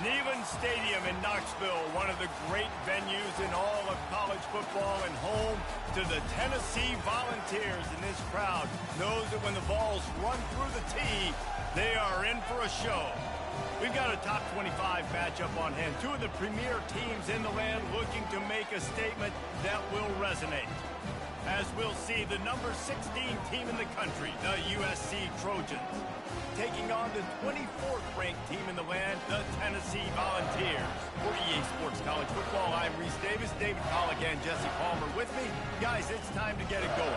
Neyland Stadium in Knoxville, one of the great venues in all of college football and home to the Tennessee Volunteers. And this crowd knows that when the balls run through the tee, they are in for a show. We've got a top 25 matchup on hand. Two of the premier teams in the land looking to make a statement that will resonate. As we'll see, the number 16 team in the country, the USC Trojans, taking on the 24th ranked team in the land, the Tennessee Volunteers. For EA Sports College Football, I'm Reese Davis, David Pollock, and Jesse Palmer with me. Guys, it's time to get it going.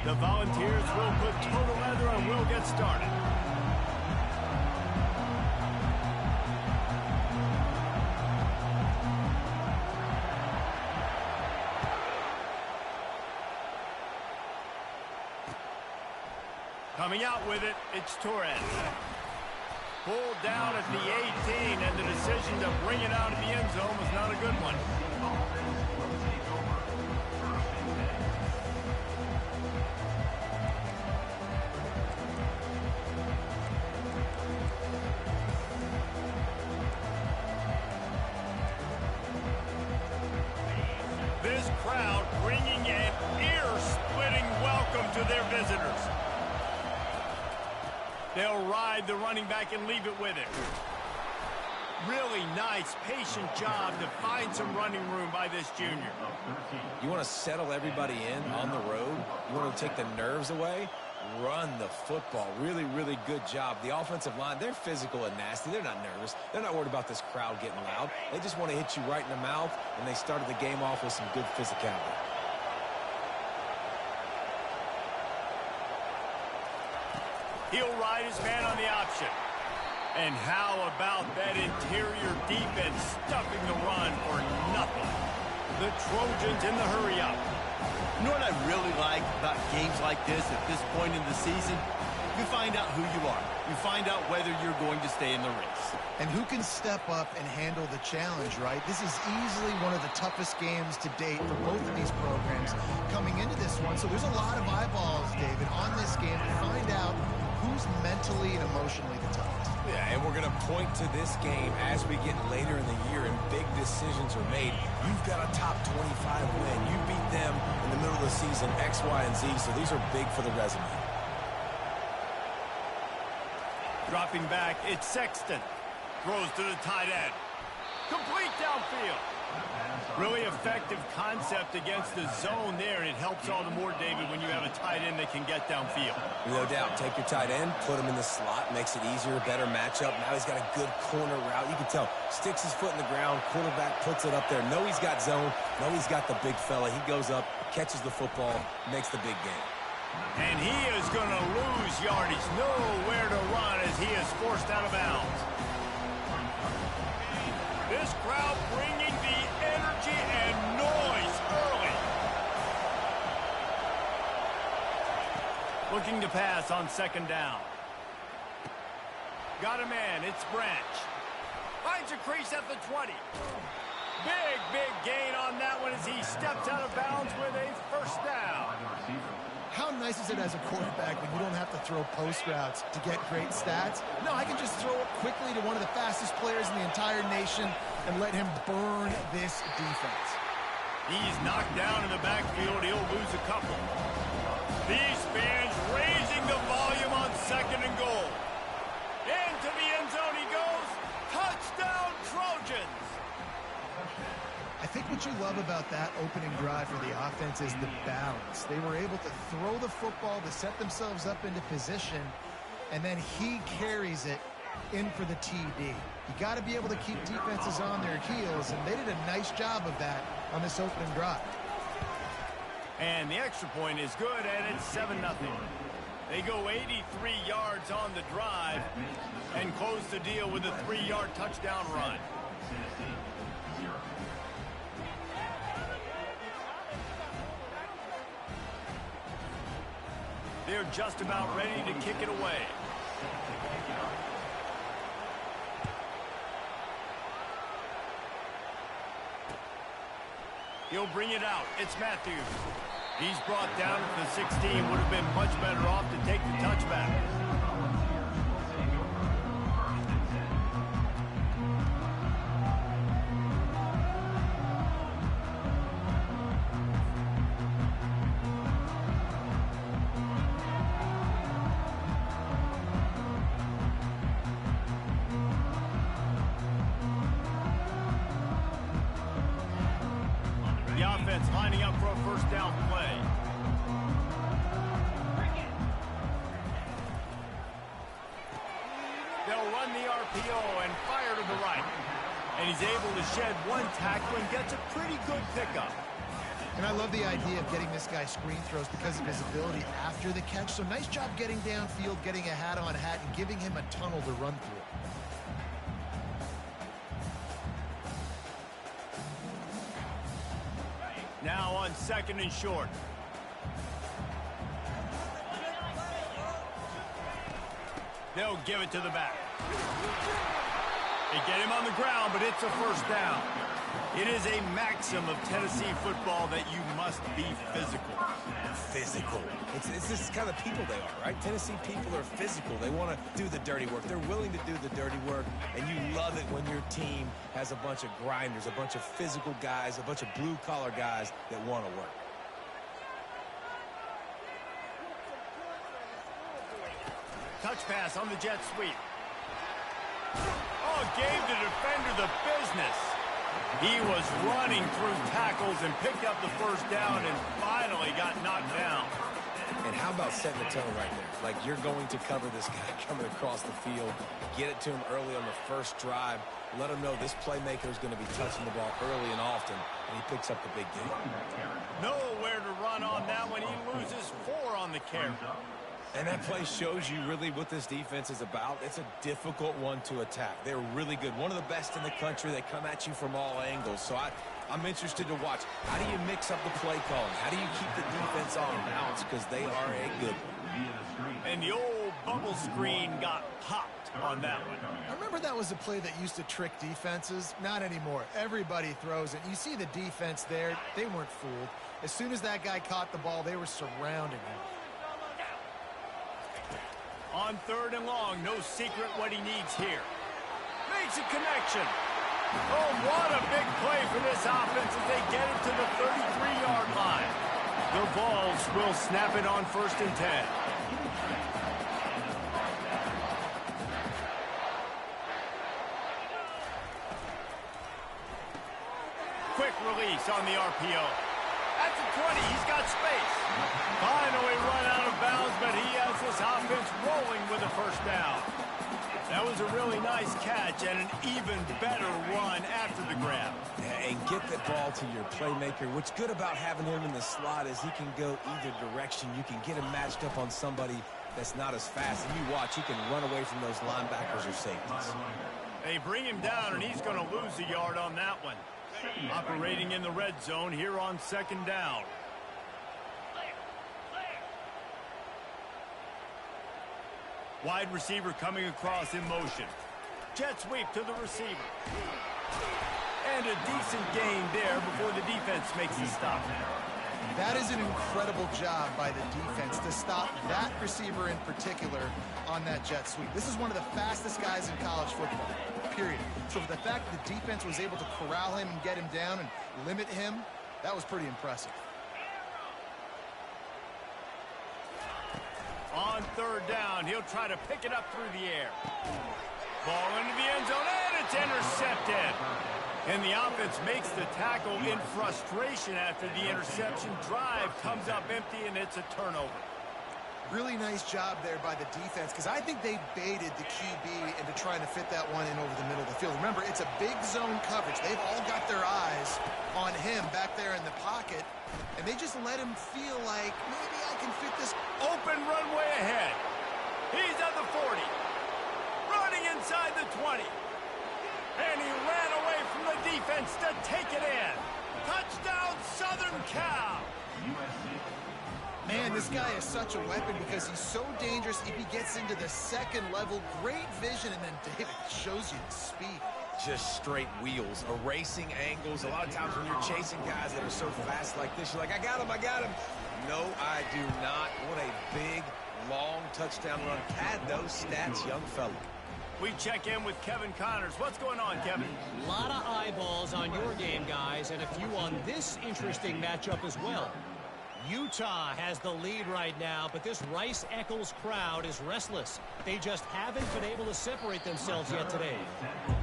The Volunteers will put total leather and we'll get started. Coming out with it, it's Torres. Pulled down at the 18, and the decision to bring it out of the end zone was not a good one. This crowd bringing an ear-splitting welcome to their visitors. They'll ride the running back and leave it with it. Really nice, patient job to find some running room by this junior. You want to settle everybody in on the road? You want to take the nerves away? Run the football. Really, really good job. The offensive line, they're physical and nasty. They're not nervous. They're not worried about this crowd getting loud. They just want to hit you right in the mouth, and they started the game off with some good physicality. He'll ride his man on the option. And how about that interior defense stuffing the run for nothing? The Trojans in the hurry-up. You know what I really like about games like this at this point in the season? You find out who you are. You find out whether you're going to stay in the race. And who can step up and handle the challenge, right? This is easily one of the toughest games to date for both of these programs coming into this one. So there's a lot of eyeballs, David, on this game to find out who's mentally and emotionally the toughest. Yeah, and we're going to point to this game as we get later in the year and big decisions are made. You've got a top 25 win. You beat them in the middle of the season, X, Y, and Z, so these are big for the resume. Dropping back, it's Sexton. Throws to the tight end. Complete downfield. Really effective concept against the zone there, and it helps all the more, David, when you have a tight end that can get downfield. No doubt. Take your tight end, put him in the slot, makes it easier, better matchup. Now he's got a good corner route. You can tell. Sticks his foot in the ground, quarterback puts it up there. Know he's got zone. Know he's got the big fella. He goes up, catches the football, makes the big game. And he is going to lose yardage. Nowhere to run as he is forced out of bounds. This crowd bringing the energy and noise early. Looking to pass on second down. Got a man. It's Branch. Finds a crease at the 20. Big gain on that one as he steps out of bounds with a first down. How nice is it as a quarterback when you don't have to throw post routes to get great stats? No, I can just throw it quickly to one of the fastest players in the entire nation and let him burn this defense. He's knocked down in the backfield. He'll lose a couple. These fans raising the volume on second and goal. Into the end zone he goes. Touchdown, Trojans! I think what you love about that opening drive for the offense is the balance. They were able to throw the football to set themselves up into position, and then he carries it in for the TD. You got to be able to keep defenses on their heels, and they did a nice job of that on this opening drive. And the extra point is good, and it's 7-0. They go 83 yards on the drive and close the deal with a 3-yard touchdown run. They're just about ready to kick it away. He'll bring it out. It's Matthews. He's brought down at the 16. Would have been much better off to take the touchback. The offense lining up for a first down play. They'll run the RPO and fire to the right. And he's able to shed one tackle and gets a pretty good pickup. And I love the idea of getting this guy screen throws because of his ability after the catch. So nice job getting downfield, getting a hat-on-hat, and giving him a tunnel to run through. Now on second and short. They'll give it to the back. They get him on the ground, but it's a first down. It is a maxim of Tennessee football that you must be physical. Physical. It's this kind of people they are, right? Tennessee people are physical. They want to do the dirty work. They're willing to do the dirty work, and you love it when your team has a bunch of grinders, a bunch of physical guys, a bunch of blue-collar guys that want to work. Touch pass on the jet sweep. Oh, gave the defender the business. He was running through tackles and picked up the first down and finally got knocked down. And how about setting the tone right there? Like, you're going to cover this guy coming across the field, get it to him early on the first drive, let him know this playmaker is going to be touching the ball early and often, and he picks up the big game. Nowhere to run on that one. He loses 4 on the carry. And that play shows you really what this defense is about. It's a difficult one to attack. They're really good. One of the best in the country. They come at you from all angles. So I'm interested to watch. How do you mix up the play calling? How do you keep the defense on balance? Because they are a good one. And the old bubble screen got popped on that one. I remember that was a play that used to trick defenses. Not anymore. Everybody throws it. You see the defense there. They weren't fooled. As soon as that guy caught the ball, they were surrounding him. On third and long, no secret what he needs here. Makes a connection. Oh, what a big play for this offense as they get it to the 33-yard line. The Vols will snap it on 1st and 10. quick release on the RPO. At the 20, he's got space. Finally run out of bounds, but he has this offense rolling with a first down. That was a really nice catch and an even better run after the grab. Yeah, and get the ball to your playmaker. What's good about having him in the slot is he can go either direction. You can get him matched up on somebody that's not as fast. And you watch, he can run away from those linebackers or safeties. They bring him down, and he's going to lose a yard on that one. Operating in the red zone here on second down. Wide receiver coming across in motion. Jet sweep to the receiver. And a decent gain there before the defense makes a stop. That is an incredible job by the defense to stop that receiver in particular on that jet sweep. This is one of the fastest guys in college football, period. So for the fact that the defense was able to corral him and get him down and limit him, that was pretty impressive. On third down, he'll try to pick it up through the air. Ball into the end zone, and it's intercepted. And the offense makes the tackle in frustration after the interception. Drive comes up empty, and it's a turnover. Really nice job there by the defense, because I think they baited the QB into trying to fit that one in over the middle of the field. Remember, it's a big zone coverage. They've all got their eyes on him back there in the pocket, and they just let him feel like, maybe I can fit this. Open runway ahead. He's at the 40. Running inside the 20. And he ran away from the defense to take it in. Touchdown, Southern Cal. Man, this guy is such a weapon because he's so dangerous if he gets into the second level. Great vision, and then David shows you the speed. Just straight wheels, erasing angles. A lot of times when you're chasing guys that are so fast like this, you're like, I got him, I got him. No, I do not. What a big, long touchdown run. Pad those stats, young fella. We check in with Kevin Connors. What's going on, Kevin? A lot of eyeballs on your game, guys, and a few on this interesting matchup as well. Utah has the lead right now, but this Rice-Eccles crowd is restless. They just haven't been able to separate themselves yet today.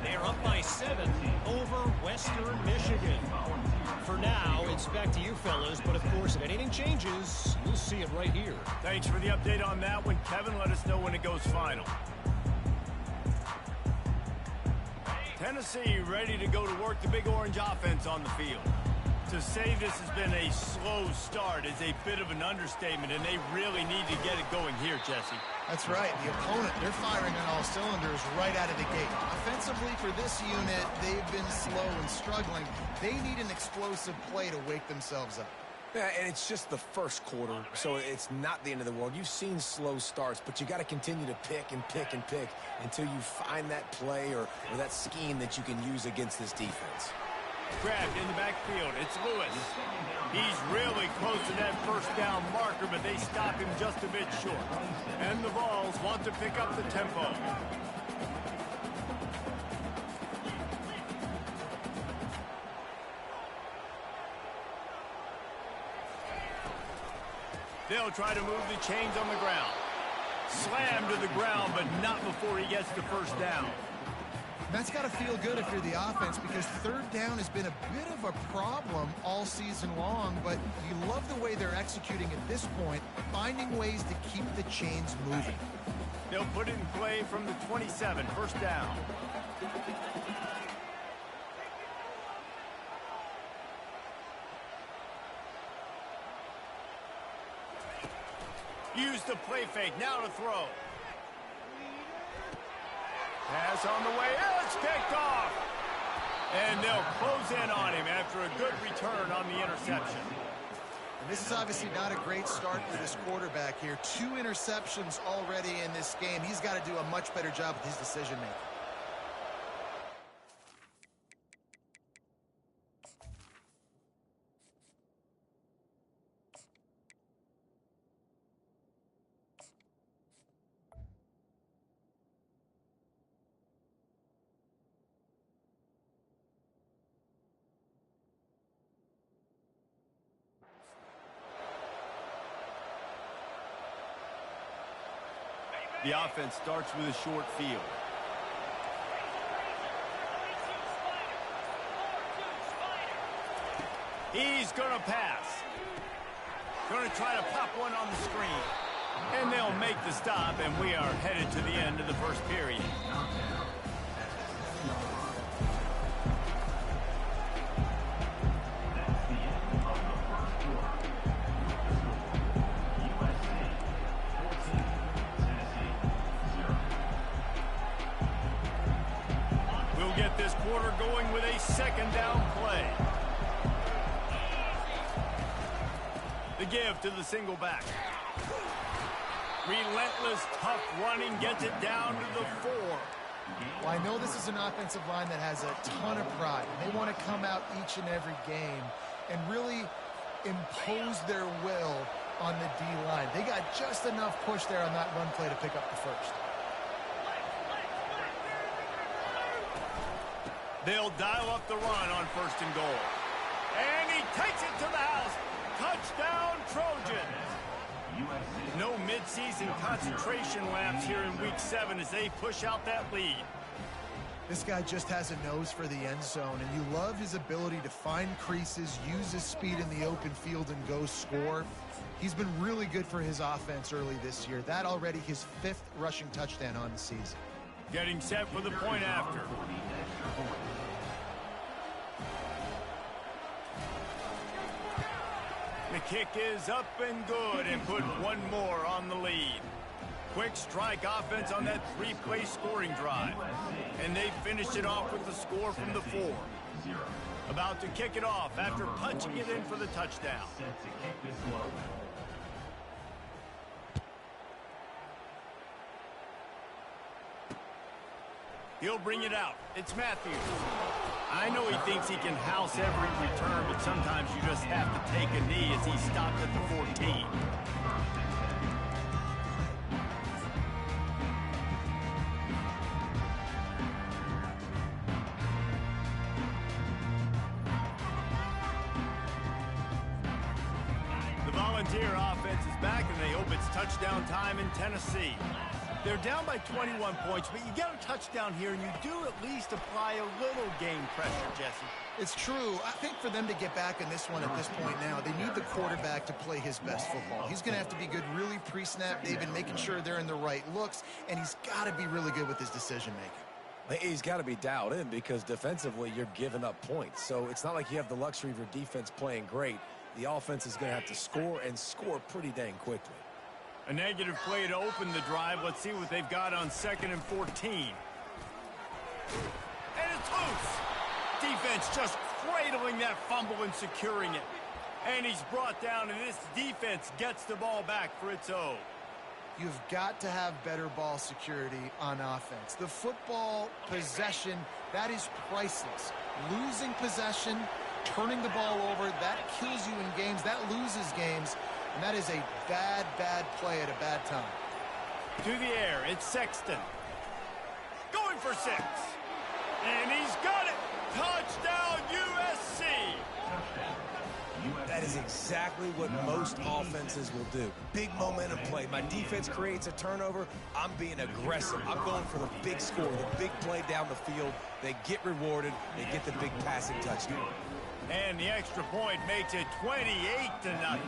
They're up by 7 over Western Michigan. For now, it's back to you fellas, but of course, if anything changes, you'll see it right here. Thanks for the update on that one, Kevin. Let us know when it goes final. Tennessee ready to go to work the Big Orange offense on the field. To say this has been a slow start is a bit of an understatement, and they really need to get it going here, Jesse. That's right. The opponent, they're firing on all cylinders right out of the gate. Offensively for this unit, they've been slow and struggling. They need an explosive play to wake themselves up. Yeah, and it's just the first quarter, so it's not the end of the world. You've seen slow starts, but you got to continue to pick and pick and pick until you find that play or that scheme that you can use against this defense. Grabbed in the backfield. It's Lewis. He's really close to that first down marker, but they stop him just a bit short. And the Vols want to pick up the tempo. They'll try to move the chains on the ground. Slammed to the ground, but not before he gets the first down. That's got to feel good if you're the offense, because third down has been a bit of a problem all season long, but you love the way they're executing at this point, finding ways to keep the chains moving. They'll put it in play from the 27, first down. Use the play fake, now to throw. Pass on the way, it's picked off. And they'll close in on him after a good return on the interception. And this is obviously not a great start for this quarterback here. 2 interceptions already in this game. He's got to do a much better job with his decision-making. The offense starts with a short field. He's going to pass. Going to try to pop one on the screen. And they'll make the stop, and we are headed to the end of the first period. We'll get this quarter going with a second down play. The give to the single back. Relentless, tough running, gets it down to the 4. Well, I know this is an offensive line that has a ton of pride. They want to come out each and every game and really impose their will on the D-line. They got just enough push there on that run play to pick up the first. They'll dial up the run on 1st and goal. And he takes it to the house. Touchdown, Trojans. No midseason concentration laps here in Week 7 as they push out that lead. This guy just has a nose for the end zone, and you love his ability to find creases, use his speed in the open field, and go score. He's been really good for his offense early this year. That already his 5th rushing touchdown on the season. Getting set for the point after. The kick is up and good, and put one more on the lead. Quick strike offense on that 3-play scoring drive. And they finished it off with the score from the 4. About to kick it off after punching it in for the touchdown. He'll bring it out. It's Matthews. I know he thinks he can house every return, but sometimes you just have to take a knee as he stopped at the 14. The Volunteer offense is back, and they hope it's touchdown time in Tennessee. They're down by 21 points, but you get a touchdown here, and you do at least apply a little game pressure, Jesse. It's true. I think for them to get back in this one at this point now, they need the quarterback to play his best football. He's going to have to be good really pre-snap, David, making sure they're in the right looks, and he's got to be really good with his decision-making. He's got to be dialed in because defensively you're giving up points. So it's not like you have the luxury of your defense playing great. The offense is going to have to score and score pretty dang quickly. A negative play to open the drive. Let's see what they've got on 2nd and 14. And it's loose. Defense just cradling that fumble and securing it. And he's brought down, and this defense gets the ball back for its own. You've got to have better ball security on offense. The football possession, that is priceless. Losing possession, turning the ball over, that kills you in games, that loses games. And that is a bad, bad play at a bad time. To the air, it's Sexton. Going for 6. And he's got it. Touchdown, USC. That is exactly what most offenses will do. Big momentum play. My defense creates a turnover. I'm being aggressive. I'm going for the big score, the big play down the field. They get rewarded. They get the big passing touchdown. And the extra point makes it 28-0.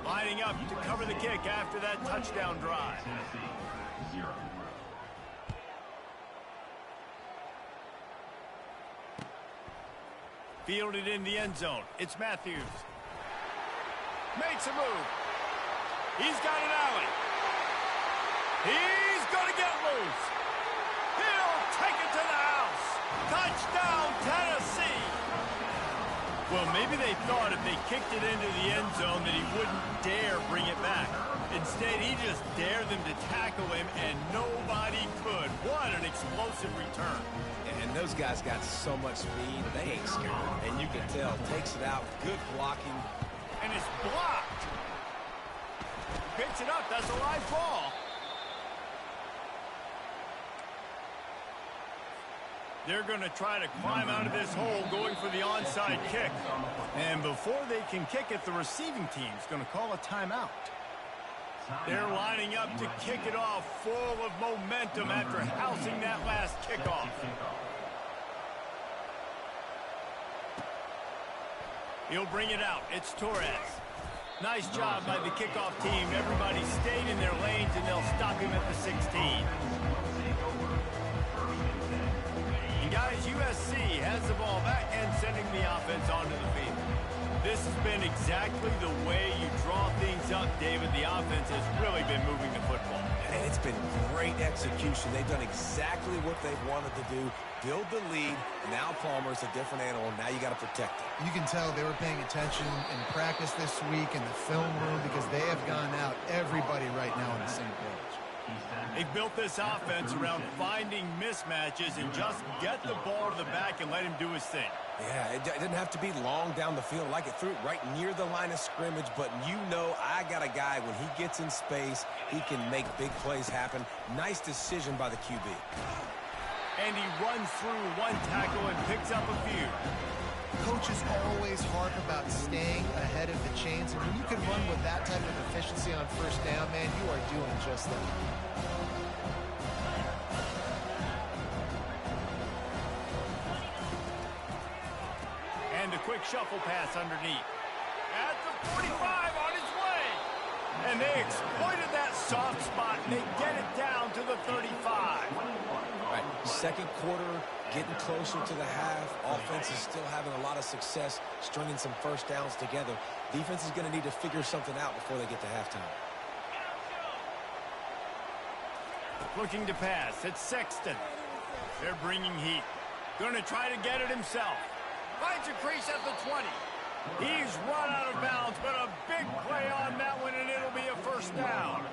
Lining up to cover the kick after that touchdown drive. Fielded in the end zone. It's Matthews. Makes a move. He's got an alley. He's going to get loose. He'll take it to the house. Touchdown, Tennessee. Well, maybe they thought if they kicked it into the end zone that he wouldn't dare bring it back. Instead, he just dared them to tackle him, and nobody could. What an explosive return. And those guys got so much speed, they ain't scared. And you can tell, takes it out, good blocking. And it's blocked. Picks it up, that's a live ball. They're going to try to climb out of this hole going for the onside kick. And before they can kick it, the receiving team's going to call a timeout. They're lining up to kick it off full of momentum after housing that last kickoff. He'll bring it out. It's Torres. Nice job by the kickoff team. Everybody stayed in their lanes, and they'll stop him at the 16. And guys, USC has the ball back and sending the offense onto the field. This has been exactly the way you draw things up, David. The offense has really been moving the football. And it's been great execution. They've done exactly what they've wanted to do. Build the lead. Now Palmer's a different animal. Now you got to protect it. You can tell they were paying attention in practice this week in the film room because they have gone out, everybody right now on the same page. They built this offense around finding mismatches and just get the ball to the back and let him do his thing. Yeah, it didn't have to be long down the field. Like it threw it right near the line of scrimmage, but you know I got a guy, when he gets in space, he can make big plays happen. Nice decision by the QB. And he runs through one tackle and picks up a few. Coaches always harp about staying ahead of the chains, and when you can run with that type of efficiency on first down, man, you are doing just that. And a quick shuffle pass underneath. At the 45 on his way. And they exploited that soft spot, and they get it down to the 35. Right, second quarter, getting closer to the half. Offense is still having a lot of success stringing some first downs together. Defense is going to need to figure something out before they get to halftime. Looking to pass. It's Sexton. They're bringing heat. Going to try to get it himself. Finds a crease at the 20. He's run out of bounds, but a big play on that one, and it'll be a first down.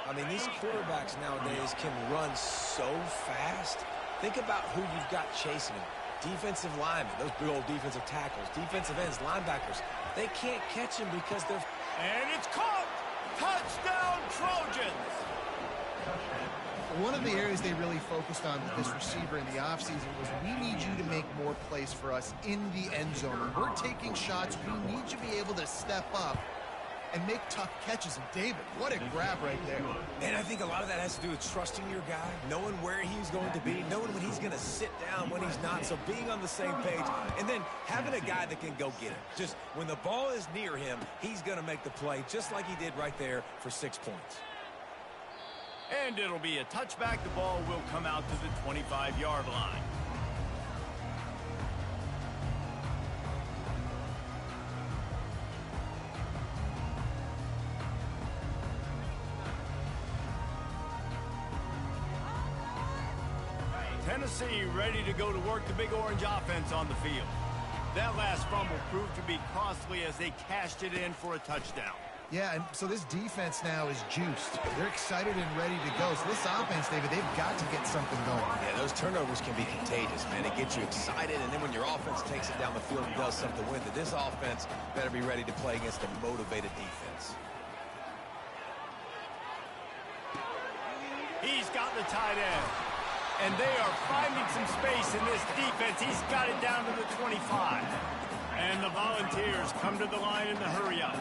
I mean, these quarterbacks nowadays can run so fast. Think about who you've got chasing them. Defensive linemen, those big old defensive tackles, defensive ends, linebackers. They can't catch them because they're... And it's caught! Touchdown, Trojans! One of the areas they really focused on with this receiver in the offseason was, we need you to make more plays for us in the end zone. When we're taking shots, we need you to be able to step up and make tough catches. And David, what a grab right there. And I think a lot of that has to do with trusting your guy, knowing where he's going to be, knowing when he's going to sit down, when he's not. So being on the same page, and then having a guy that can go get it. Just when the ball is near him, he's going to make the play, just like he did right there for 6 points. And it'll be a touchback. The ball will come out to the 25-yard line. Tennessee ready to go to work the Big Orange offense on the field. That last fumble proved to be costly as they cashed it in for a touchdown. Yeah, and so this defense now is juiced. They're excited and ready to go. So this offense, David, they've got to get something going. Yeah, those turnovers can be contagious, man. It gets you excited, and then when your offense takes it down the field and does something with it, this offense better be ready to play against a motivated defense. He's got the tight end. And they are finding some space in this defense. He's got it down to the 25. And the Volunteers come to the line in the hurry-up.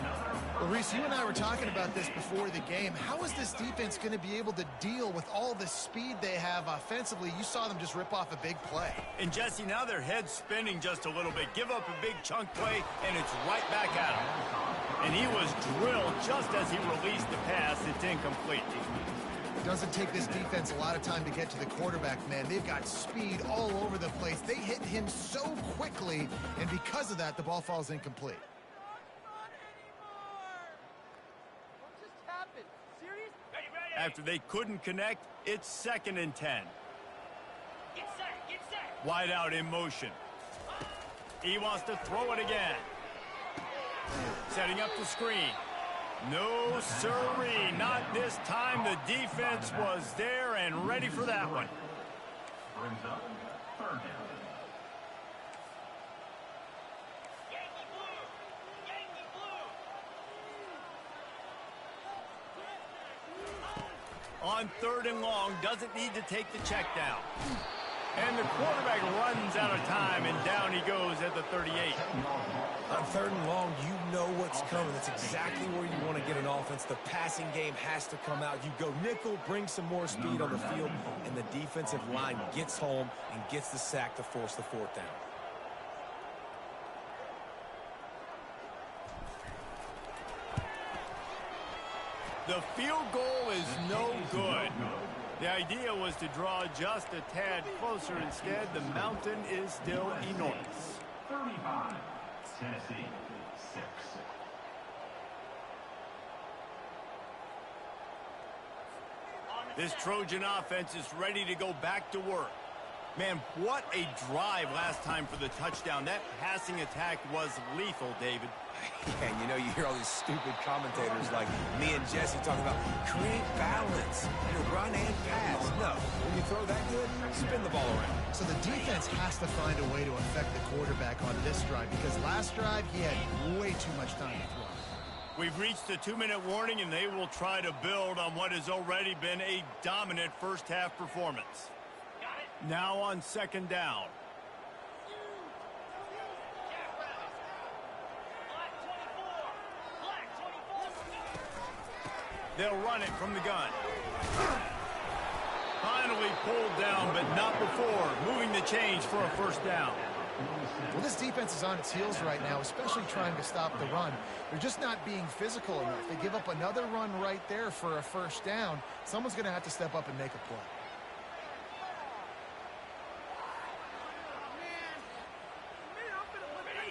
Well, Reese, you and I were talking about this before the game. How is this defense going to be able to deal with all the speed they have offensively? You saw them just rip off a big play. And, Jesse, now their head's spinning just a little bit. Give up a big chunk play, and it's right back at him. And he was drilled just as he released the pass. It's incomplete. It doesn't take this defense a lot of time to get to the quarterback, man. They've got speed all over the place. They hit him so quickly, and because of that, the ball falls incomplete. After they couldn't connect, it's 2nd and 10. Get set. Wide out in motion. He wants to throw it again. Setting up the screen. No, sirree, not this time. The defense was there and ready for that one. Brings up 3rd down. Yankee blue. On 3rd and long, doesn't need to take the check down. And the quarterback runs out of time, and down he goes at the 38. On 3rd and long, you know what's coming. That's exactly where you want to get an offense. The passing game has to come out. You go nickel, bring some more speed on the field, and the defensive line gets home and gets the sack to force the 4th down. The field goal is no good. The idea was to draw just a tad closer. Instead, the mountain is still enormous. 35, Tennessee, 6. This Trojan offense is ready to go back to work. Man, what a drive last time for the touchdown. That passing attack was lethal, David. And you know, you hear all these stupid commentators like me and Jesse talking about create balance, run and pass. No, when you throw that good, spin the ball around. So the defense has to find a way to affect the quarterback on this drive because last drive he had way too much time to throw. We've reached the 2-minute warning, and they will try to build on what has already been a dominant first-half performance. Now on second down. They'll run it from the gun. Finally pulled down, but not before. Moving the change for a first down. Well, this defense is on its heels right now, especially trying to stop the run. They're just not being physical enough. They give up another run right there for a first down. Someone's going to have to step up and make a play.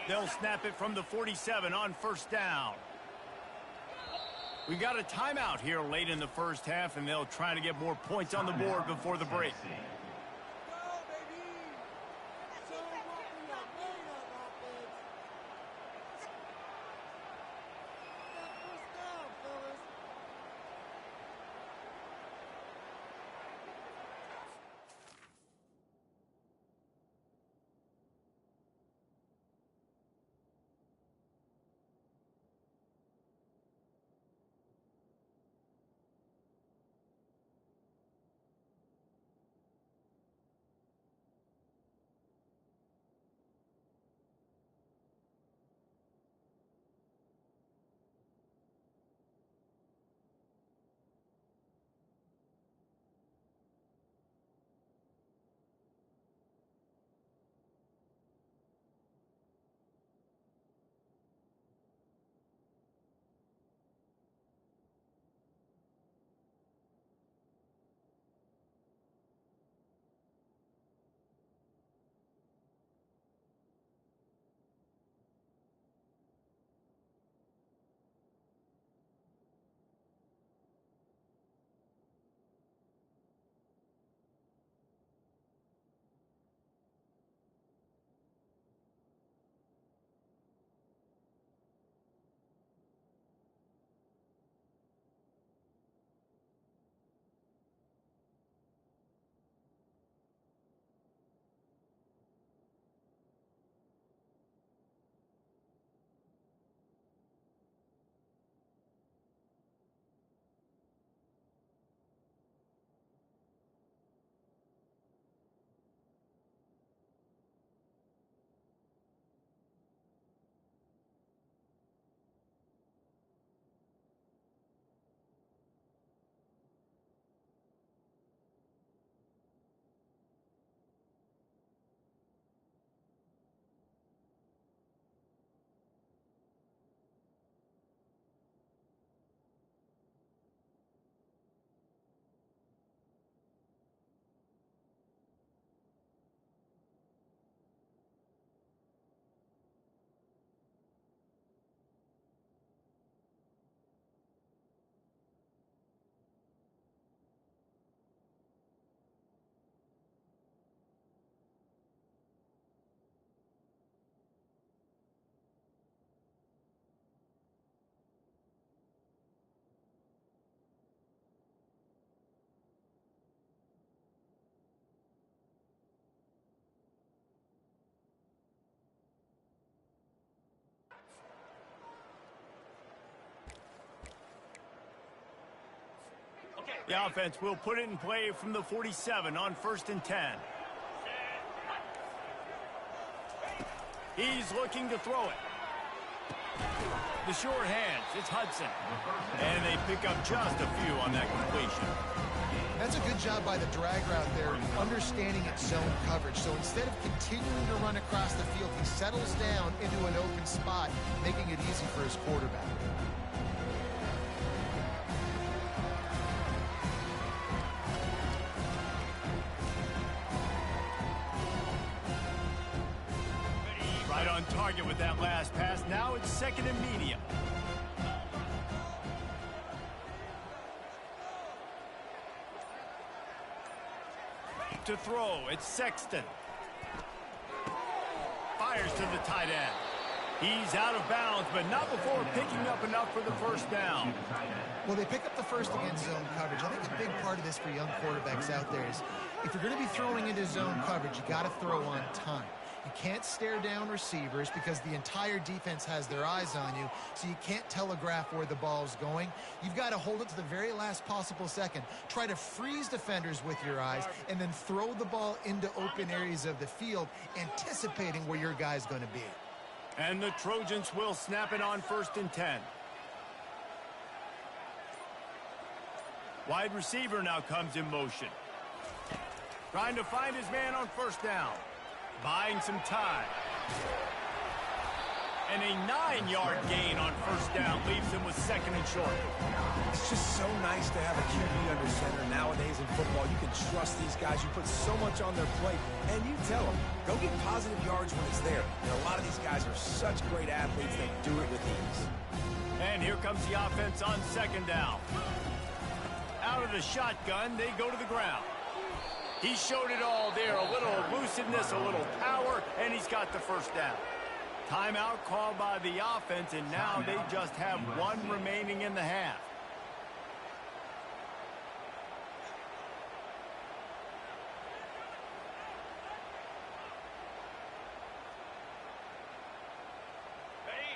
They'll snap it from the 47 on first down. We got a timeout here late in the first half, and they'll try to get more points on the board before the break. The offense will put it in play from the 47 on 1st and 10. He's looking to throw it. The short hands, it's Hudson. And they pick up just a few on that completion. That's a good job by the drag route there, understanding its zone coverage. So instead of continuing to run across the field, he settles down into an open spot, making it easy for his quarterback. on target with that last pass. Now it's second and medium. To throw, it's Sexton. Fires to the tight end. He's out of bounds, but not before picking up enough for the first down. Well, they pick up the first against zone coverage. I think a big part of this for young quarterbacks out there is if you're going to be throwing into zone coverage, you got to throw on time. You can't stare down receivers because the entire defense has their eyes on you, so you can't telegraph where the ball's going. You've got to hold it to the very last possible second. Try to freeze defenders with your eyes and then throw the ball into open areas of the field, anticipating where your guy's going to be. And the Trojans will snap it on 1st and 10. Wide receiver now comes in motion. Trying to find his man on 1st down. Buying some time. And a 9-yard gain on 1st down leaves him with 2nd and short. It's just so nice to have a QB under center nowadays in football. You can trust these guys. You put so much on their plate, and you tell them, go get positive yards when it's there. And a lot of these guys are such great athletes, they do it with ease. And here comes the offense on 2nd down. Out of the shotgun, they go to the ground. He showed it all there, a little elusiveness, a little power, and he's got the 1st down. Timeout called by the offense, and now they just have one remaining in the half.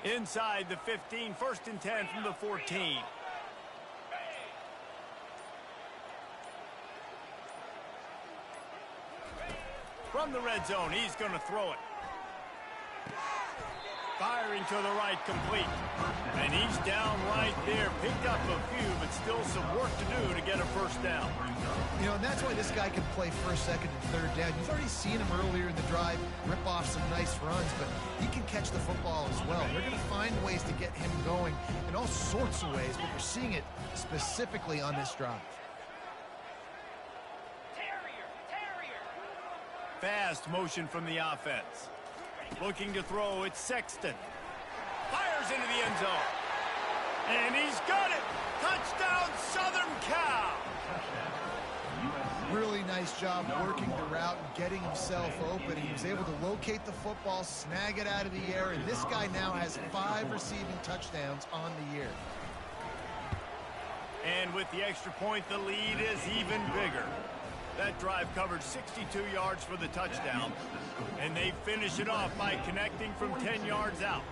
Inside the 15, 1st and 10 from the 14. From the red zone, he's going to throw it. Firing to the right, complete. And he's down right there. Picked up a few, but still some work to do to get a 1st down. You know, and that's why this guy can play 1st, 2nd, and 3rd down. You've already seen him earlier in the drive rip off some nice runs, but he can catch the football as well. They're going to find ways to get him going in all sorts of ways, but you're seeing it specifically on this drive. Fast motion from the offense. Looking to throw, it's Sexton. Fires into the end zone. And he's got it! Touchdown, Southern Cal! Really nice job working the route and getting himself open. He was able to locate the football, snag it out of the air, and this guy now has 5 receiving touchdowns on the year. And with the extra point, the lead is even bigger. That drive covered 62 yards for the touchdown, and they finish it off by connecting from 10 yards out.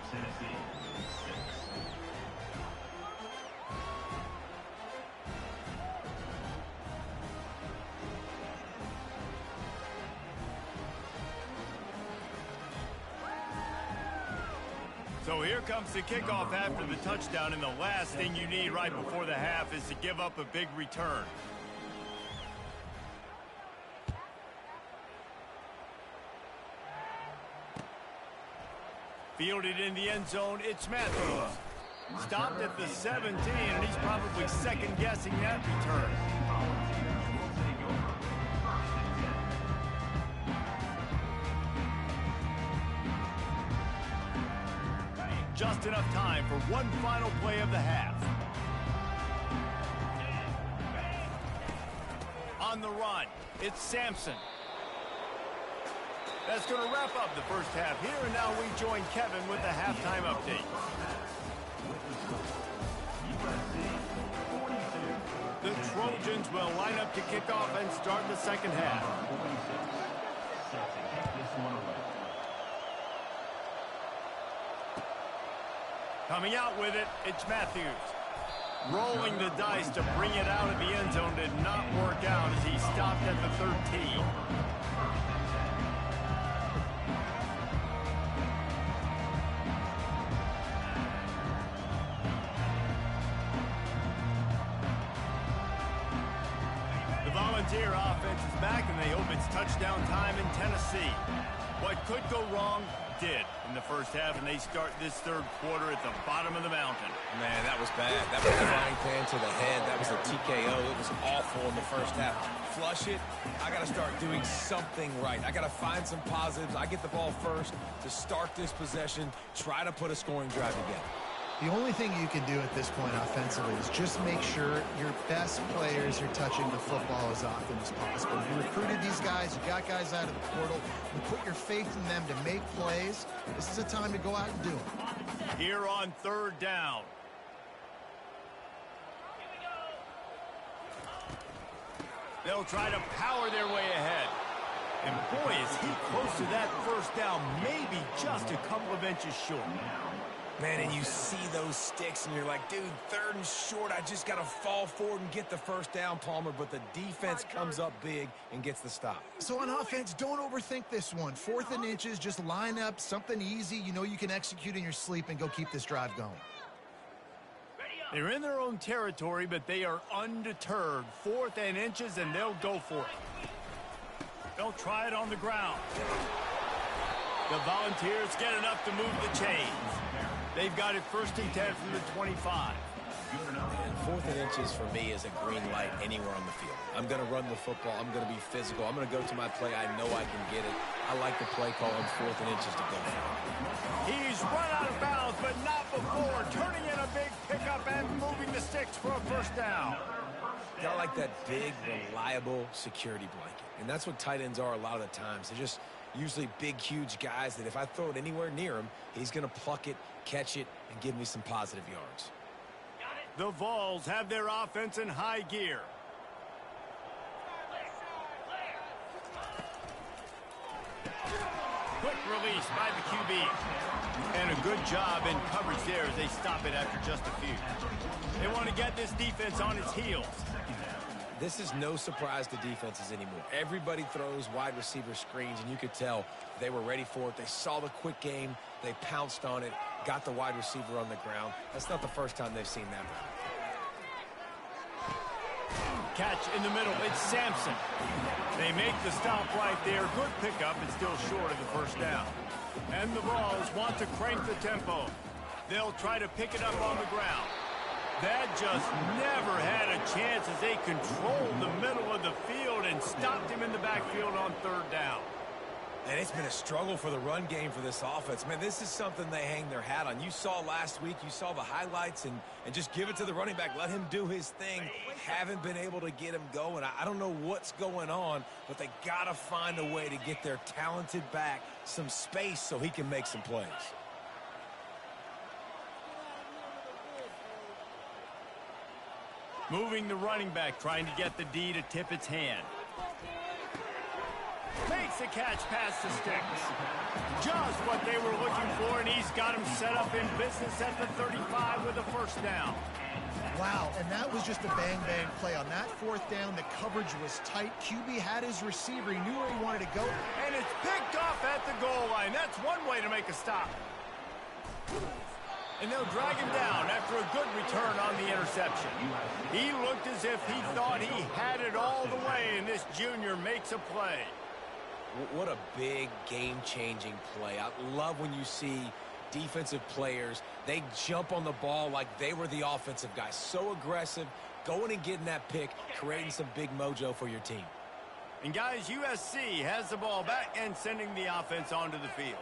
So here comes the kickoff after the touchdown, and the last thing you need right before the half is to give up a big return. Fielded in the end zone, it's Matthews. Stopped at the 17, and he's probably second-guessing that return. Just enough time for one final play of the half. On the run, it's Sampson. That's going to wrap up the first half here, and now we join Kevin with the halftime update. The Trojans will line up to kick off and start the second half. Coming out with it, it's Matthews. Rolling the dice to bring it out of the end zone did not work out as he stopped at the 13. Volunteer offense is back, and they hope it's touchdown time in Tennessee. What could go wrong did in the first half, and they start this third quarter at the bottom of the mountain. Man, that was bad. That was a frying pan to the head. That was a TKO. It was awful in the first half. Flush it. I got to start doing something right. I got to find some positives. I get the ball first to start this possession, try to put a scoring drive again. The only thing you can do at this point offensively is just make sure your best players are touching the football as often as possible. You recruited these guys, you got guys out of the portal, you put your faith in them to make plays. This is a time to go out and do them. Here on third down. They'll try to power their way ahead. And boy, is he close to that first down, maybe just a couple of inches short. Man, and you see those sticks, and you're like, dude, third and short, I just got to fall forward and get the first down, Palmer, but the defense comes up big and gets the stop. So on offense, don't overthink this one. 4th and inches, just line up something easy you know you can execute in your sleep and go keep this drive going. They're in their own territory, but they are undeterred. 4th and inches, and they'll go for it. They'll try it on the ground. The Volunteers get enough to move the chains. They've got it 1st and 10 from the 25. And 4th and inches for me is a green light anywhere on the field. I'm going to run the football. I'm going to be physical. I'm going to go to my play. I know I can get it. I like the play call on 4th and inches to go for it. He's run out of bounds, but not before. Turning in a big pickup and moving the sticks for a first down. I like that big, reliable security blanket. And that's what tight ends are a lot of the times. They're just usually big, huge guys that if I throw it anywhere near him, he's going to pluck it, catch it, and give me some positive yards. The Vols have their offense in high gear. Quick release by the QB. And a good job in coverage there as they stop it after just a few. They want to get this defense on its heels. This is no surprise to defenses anymore. Everybody throws wide receiver screens, and you could tell they were ready for it. They saw the quick game. They pounced on it, got the wide receiver on the ground. That's not the first time they've seen that. Catch in the middle. It's Sampson. They make the stop right there. Good pickup. It's still short of the first down. And the Vols want to crank the tempo. They'll try to pick it up on the ground. That just never had a chance as they controlled the middle of the field and stopped him in the backfield on third down. And it's been a struggle for the run game for this offense. Man, this is something they hang their hat on. You saw last week, you saw the highlights, and just give it to the running back. Let him do his thing. Haven't been able to get him going. I don't know what's going on, but they got to find a way to get their talented back some space so he can make some plays. Moving the running back, trying to get the D to tip its hand. Makes the catch past the sticks. Just what they were looking for, and he's got him set up in business at the 35 with a first down. Wow, and that was just a bang-bang play. On that 4th down, the coverage was tight. QB had his receiver. He knew where he wanted to go. And it's picked off at the goal line. That's one way to make a stop. And they'll drag him down after a good return on the interception. He looked as if he thought he had it all the way, and this junior makes a play. What a big game-changing play. I love when you see defensive players, they jump on the ball like they were the offensive guys. So aggressive, going and getting that pick, creating some big mojo for your team. And guys, USC has the ball back and sending the offense onto the field.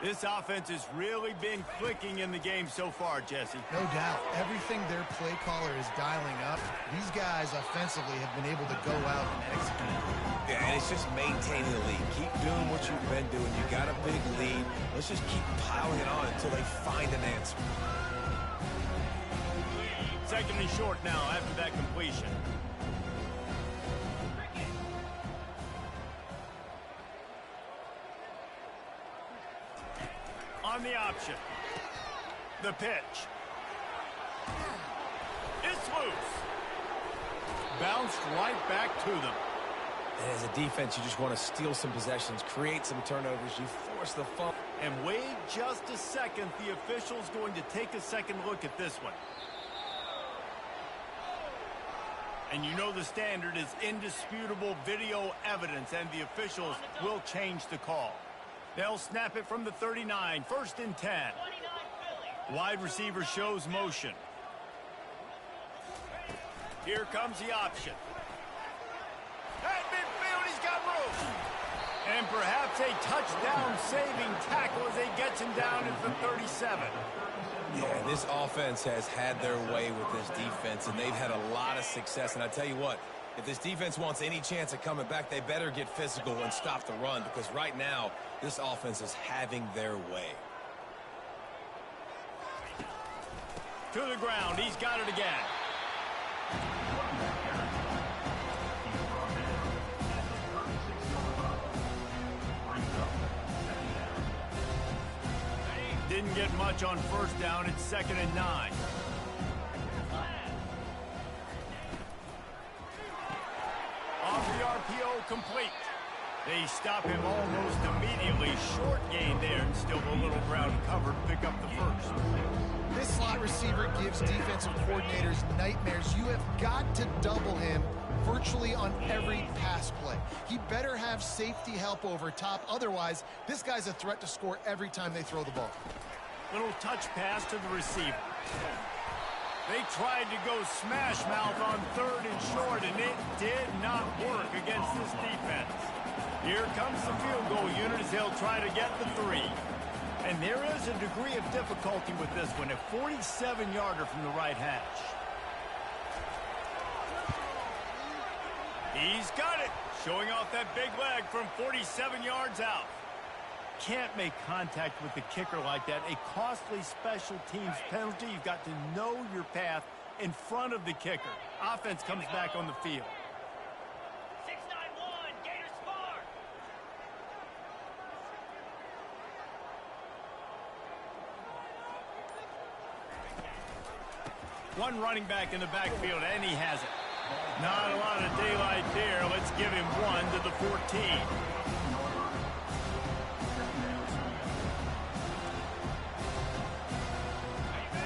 This offense has really been clicking in the game so far, Jesse. No doubt. Everything their play caller is dialing up, these guys offensively have been able to go out and execute. Yeah, and it's just maintaining the lead. Keep doing what you've been doing. You got a big lead. Let's just keep piling it on until they find an answer. 2nd and short now after that completion. On the option. The pitch. It's loose. Bounced right back to them. And as a defense, you just want to steal some possessions, create some turnovers. You force the fumble. And wait just a second. The official's going to take a second look at this one. And you know the standard is indisputable video evidence, and the officials will change the call. They'll snap it from the 39, 1st and 10. Wide receiver shows motion. Here comes the option. At midfield, he's got room. And perhaps a touchdown-saving tackle as he gets him down into the 37. Yeah, this offense has had their way with this defense, and they've had a lot of success. And I tell you what, if this defense wants any chance of coming back, they better get physical and stop the run, because right now, this offense is having their way. To the ground, he's got it again. Didn't get much on 1st down. It's 2nd and 9. Off the RPO, complete. They stop him almost immediately. Short gain there, and still a little ground covered. Pick up the 1st. This slot receiver gives defensive coordinators nightmares. You have got to double him virtually on every pass play. He better have safety help over top. Otherwise, this guy's a threat to score every time they throw the ball. Little touch pass to the receiver. They tried to go smash mouth on 3rd and short, and it did not work against this defense. Here comes the field goal unit as they'll try to get the 3. And there is a degree of difficulty with this one, a 47-yarder from the right hash. He's got it, showing off that big leg from 47 yards out. Can't make contact with the kicker like that. A costly special teams penalty. You've got to know your path in front of the kicker. Offense comes back on the field. 6-9-1, Gators score. One running back in the backfield, and he has it. Not a lot of daylight there. Let's give him 1 to the 14.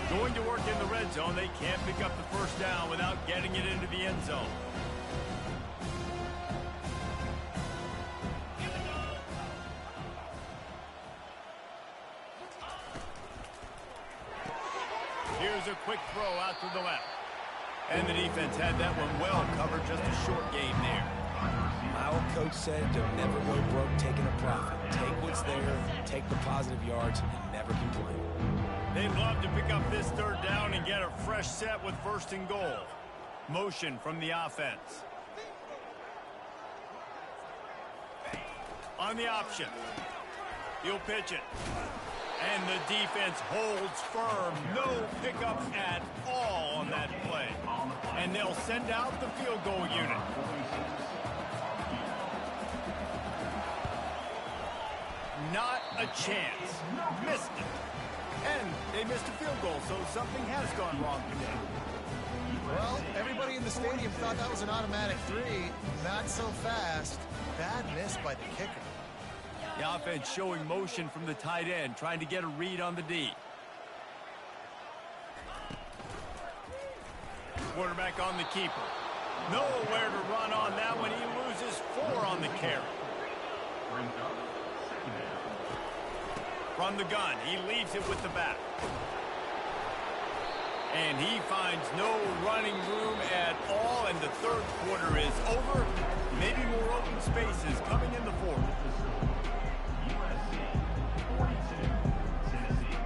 Going to work in the red zone. They can't pick up the 1st down without getting it into the end zone. Here's a quick throw out to the left. And the defense had that one well covered. Just a short game there. My old coach said to never go broke taking a profit. Take what's there, take the positive yards, and never complain. They'd love to pick up this 3rd down and get a fresh set with 1st and goal. Motion from the offense. On the option. He'll pitch it. And the defense holds firm. No pickup at all on that play. And they'll send out the field goal unit. Not a chance. Missed it. And they missed a field goal, so something has gone wrong today. Well, everybody in the stadium thought that was an automatic 3. Not so fast. Bad miss by the kicker. The offense showing motion from the tight end, trying to get a read on the D. Quarterback on the keeper. Nowhere to run on that one. He loses 4 on the carry. From the gun, he leaves it with the back. And he finds no running room at all, and the 3rd quarter is over. Maybe more open spaces coming in the 4th. USC 42, Tennessee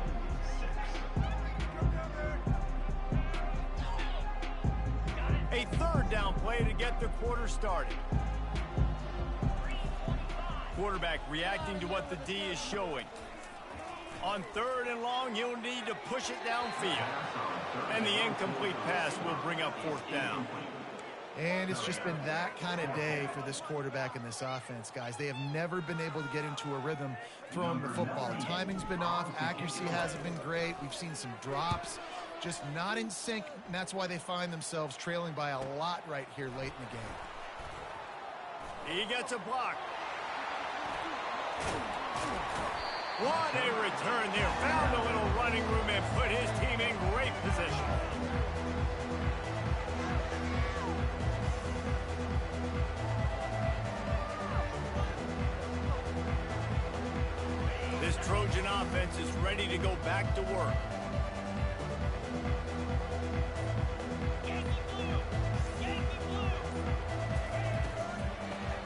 6. A 3rd down play to get the quarter started. Quarterback reacting to what the D is showing. On 3rd and long, he'll need to push it downfield. And the incomplete pass will bring up 4th down. And it's just been that kind of day for this quarterback and this offense, guys. They have never been able to get into a rhythm throwing the football. Timing's been off. Accuracy hasn't been great. We've seen some drops. Just not in sync, and that's why they find themselves trailing by a lot right here late in the game. He gets a block. What a return there. Found a little running room and put his team in great position. This Trojan offense is ready to go back to work.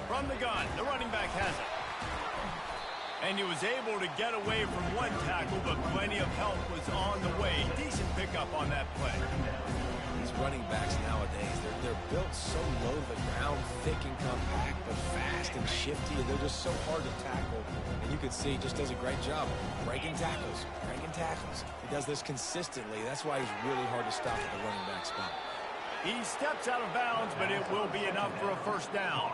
From the gun, the running back has it. And he was able to get away from one tackle, but plenty of help was on the way. Decent pickup on that play. These running backs nowadays, they're built so low to the ground, thick and compact, but fast and shifty, and they're just so hard to tackle. And you can see he just does a great job breaking tackles, breaking tackles. He does this consistently. That's why he's really hard to stop at the running back spot. He steps out of bounds, but it will be enough for a first down.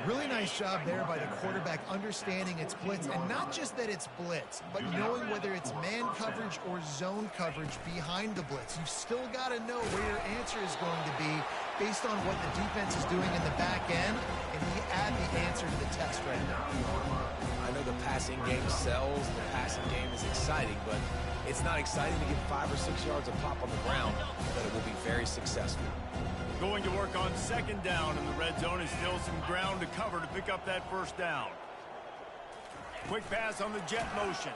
Really nice job there by the quarterback understanding it's blitz, and not just that it's blitz, but knowing whether it's man coverage or zone coverage behind the blitz. You've still got to know where your answer is going to be based on what the defense is doing in the back end, and you add the answer to the test right now. I know the passing game sells, the passing game is exciting, but it's not exciting to get 5 or 6 yards of pop on the ground, but it will be very successful. Going to work on second down, and the red zone is still some ground to cover to pick up that first down. Quick pass on the jet motion.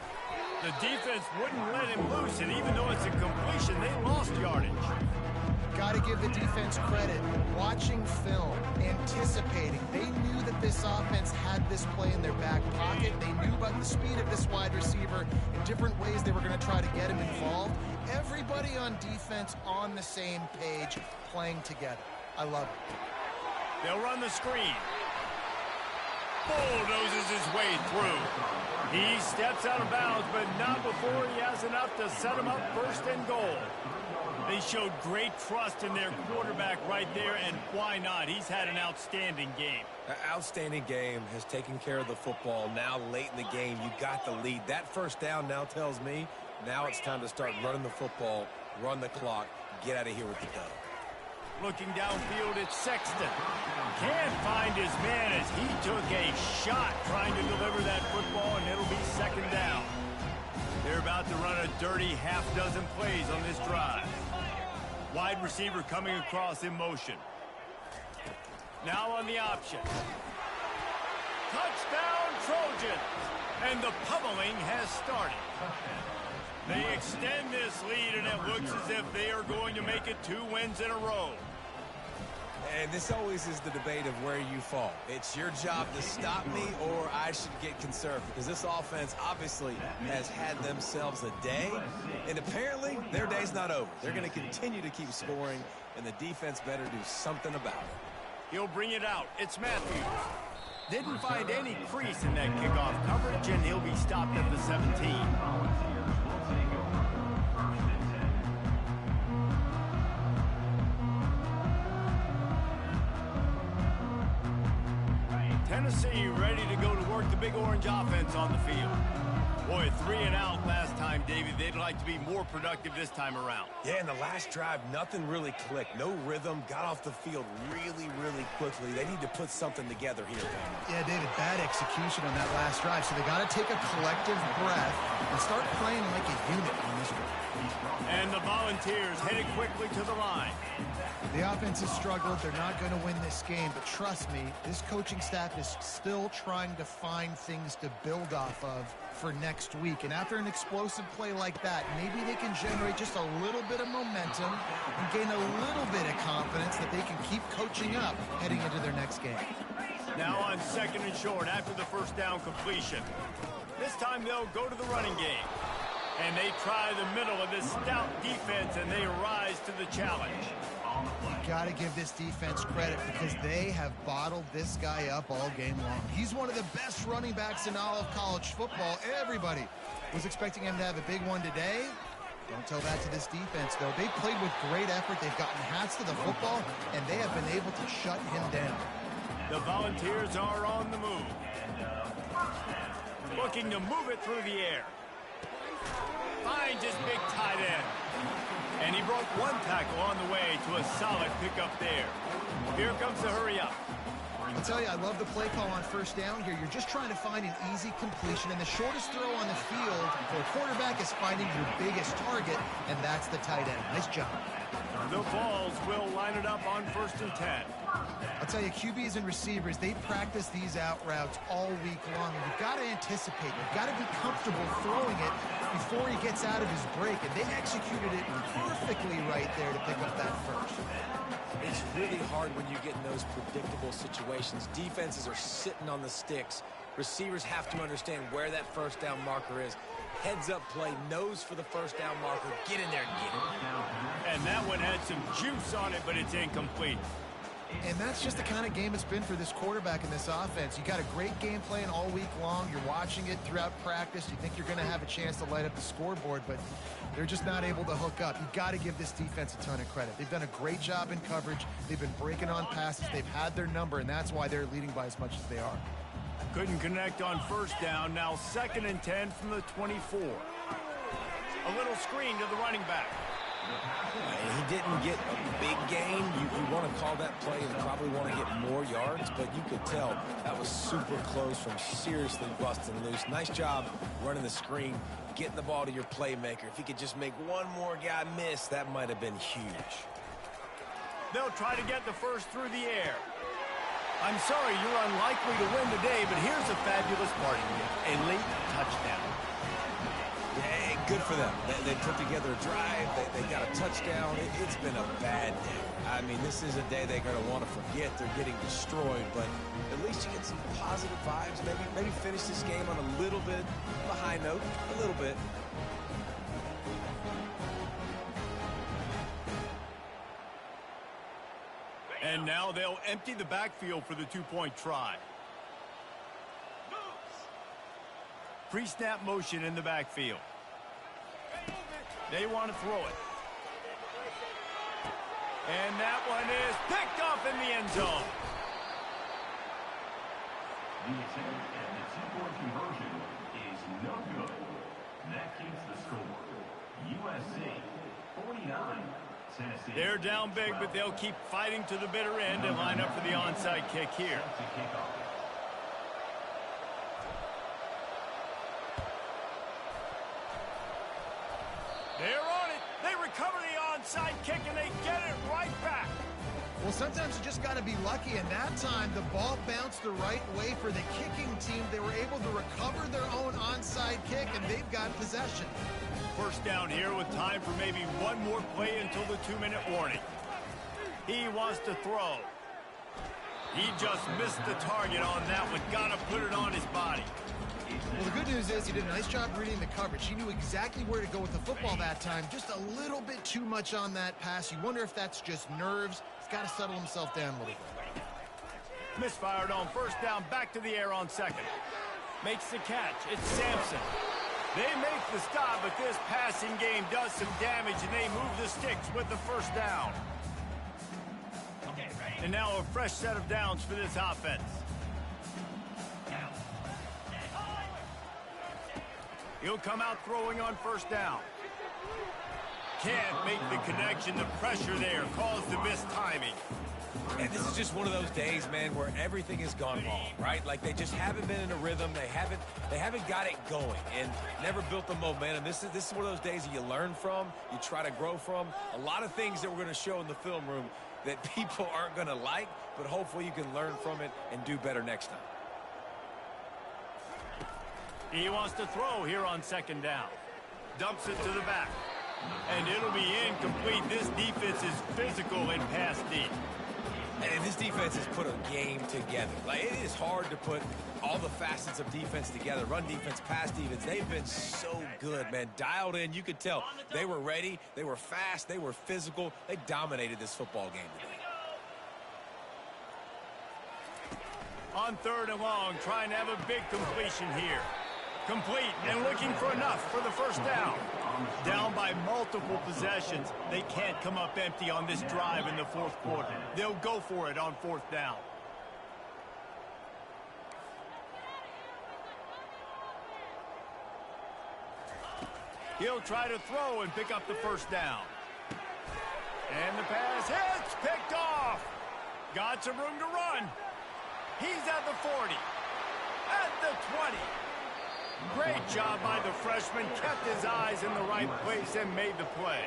The defense wouldn't let him loose, and even though it's a completion, they lost yardage. Got to give the defense credit. Watching film, anticipating. They knew that this offense had this play in their back pocket. They knew about the speed of this wide receiver in different ways they were going to try to get him involved. Everybody on defense on the same page, playing together. I love it. They'll run the screen. Bulldozes his way through. He steps out of bounds, but not before he has enough to set him up first and goal. They showed great trust in their quarterback right there, and why not? He's had an outstanding game. An outstanding game, has taken care of the football. Now late in the game, you got the lead. That first down now tells me now it's time to start running the football, run the clock, get out of here with the dub. Looking downfield, it's Sexton. Can't find his man as he took a shot trying to deliver that football, and it'll be second down. They're about to run a dirty half-dozen plays on this drive. Wide receiver coming across in motion. Now on the option. Touchdown Trojans! And the pummeling has started. They extend this lead, and it looks as if they are going to make it 2 wins in a row. And this always is the debate of where you fall. It's your job to stop me, or I should get conservative, because this offense obviously has had themselves a day, and apparently their day's not over. They're going to continue to keep scoring, and the defense better do something about it. He'll bring it out. It's Matthews. Didn't find any crease in that kickoff coverage, and he'll be stopped at the 17. Tennessee ready to go to work the Big Orange offense on the field. Boy, 3 and out last time, David. They'd like to be more productive this time around. Yeah, in the last drive, nothing really clicked. No rhythm, got off the field really, really quickly. They need to put something together here. Yeah, David, bad execution on that last drive, so they got to take a collective breath and start playing like a unit on this one. And the Volunteers headed quickly to the line. The offense has struggled. They're not going to win this game, but trust me, this coaching staff is still trying to find things to build off of for next week. And after an explosive play like that, maybe they can generate just a little bit of momentum and gain a little bit of confidence that they can keep coaching up heading into their next game. Now on second and short after the first down completion. This time they'll go to the running game. And they try the middle of this stout defense, and they rise to the challenge. Got to give this defense credit because they have bottled this guy up all game long. He's one of the best running backs in all of college football. Everybody was expecting him to have a big one today. Don't tell that to this defense, though. They played with great effort. They've gotten hats to the football, and they have been able to shut him down. The Volunteers are on the move. Looking to move it through the air. Finds his big tight end. And he broke one tackle on the way to a solid pickup there. Here comes the hurry up. I'll tell you, I love the play call on first down here. You're just trying to find an easy completion, and the shortest throw on the field for a quarterback is finding your biggest target, and that's the tight end. Nice job. The Vols will line it up on 1st and 10. I'll tell you, QBs and receivers, they practice these out routes all week long. You've got to anticipate. You've got to be comfortable throwing it before he gets out of his break. And they executed it perfectly right there to pick up that first. It's really hard when you get in those predictable situations. Defenses are sitting on the sticks. Receivers have to understand where that first down marker is. Heads-up play, nose for the first down marker. Get in there and get it. And that one had some juice on it, but it's incomplete. And that's just the kind of game it's been for this quarterback in this offense. You got a great game plan all week long. You're watching it throughout practice. You think you're going to have a chance to light up the scoreboard, but they're just not able to hook up. You got to give this defense a ton of credit. They've done a great job in coverage. They've been breaking on passes. They've had their number, and that's why they're leading by as much as they are. Couldn't connect on 1st down. Now 2nd and 10 from the 24. A little screen to the running back. He didn't get a big gain. You want to call that play and probably want to get more yards, but you could tell that was super close from seriously busting loose. Nice job running the screen, getting the ball to your playmaker. If he could just make one more guy miss, that might have been huge. They'll try to get the first through the air. I'm sorry, you're unlikely to win today, but here's a fabulous party. A late touchdown. Hey, good for them. They put together a drive. They got a touchdown. It's been a bad day. I mean, this is a day they're going to want to forget. They're getting destroyed, but at least you get some positive vibes. Maybe finish this game on a little bit of a high note, a little bit. And now they'll empty the backfield for the two-point try. Pre-snap motion in the backfield. They want to throw it. And that one is picked off in the end zone. The attempt at the two-point conversion is no good. That keeps the score. USC 49. Tennessee. They're down big, but they'll keep fighting to the bitter end and line up for the onside kick here. They're on it. They recover the onside kick, and they get it right back. Well, sometimes you just got to be lucky, and that time the ball bounced the right way for the kicking team. They were able to recover their own onside kick, and they've got possession. First down here with time for maybe one more play until the 2-minute warning. He wants to throw. He just missed the target on that one. Got to put it on his body. Well, the good news is he did a nice job reading the coverage. He knew exactly where to go with the football that time. Just a little bit too much on that pass. You wonder if that's just nerves. He's got to settle himself down a little bit. Misfired on first down, back to the air on 2nd. Makes the catch. It's Sampson. They make the stop, but this passing game does some damage, and they move the sticks with the first down. And now a fresh set of downs for this offense. He'll come out throwing on first down. Can't make the connection. The pressure there caused the missed timing. And this is just one of those days, man, where everything has gone wrong, right? Like they just haven't been in a rhythm. They haven't got it going and never built the momentum. This is one of those days that you learn from, you try to grow from. A lot of things that we're going to show in the film room that people aren't going to like, but hopefully you can learn from it and do better next time. He wants to throw here on 2nd down. Dumps it to the back. And it'll be incomplete. This defense is physical in pass deep. And this defense has put a game together. Like, it is hard to put all the facets of defense together. Run defense, pass defense. They've been so good, man. Dialed in. You could tell they were ready. They were fast. They were physical. They dominated this football game today. On 3rd and long, trying to have a big completion here. Complete and looking for enough for the first down. Down by multiple possessions. They can't come up empty on this drive in the 4th quarter. They'll go for it on 4th down. He'll try to throw and pick up the first down. And the pass hits, picked off. Got some room to run. He's at the 40, at the 20. Great job by the freshman. Kept his eyes in the right place and made the play.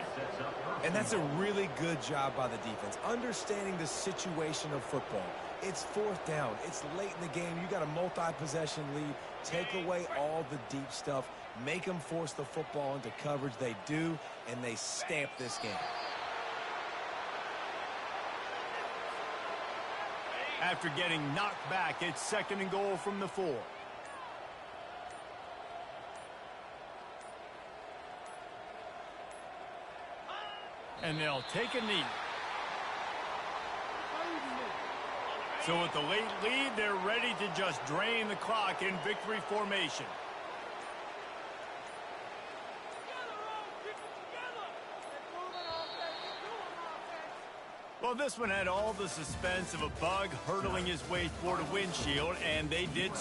And that's a really good job by the defense, understanding the situation of football. It's fourth down. It's late in the game. You got a multi-possession lead. Take away all the deep stuff. Make them force the football into coverage. They do, and they stamp this game. After getting knocked back, it's 2nd and goal from the 4. And they'll take a knee. So with the late lead, they're ready to just drain the clock in victory formation. Well, this one had all the suspense of a bug hurtling his way toward a windshield, and they did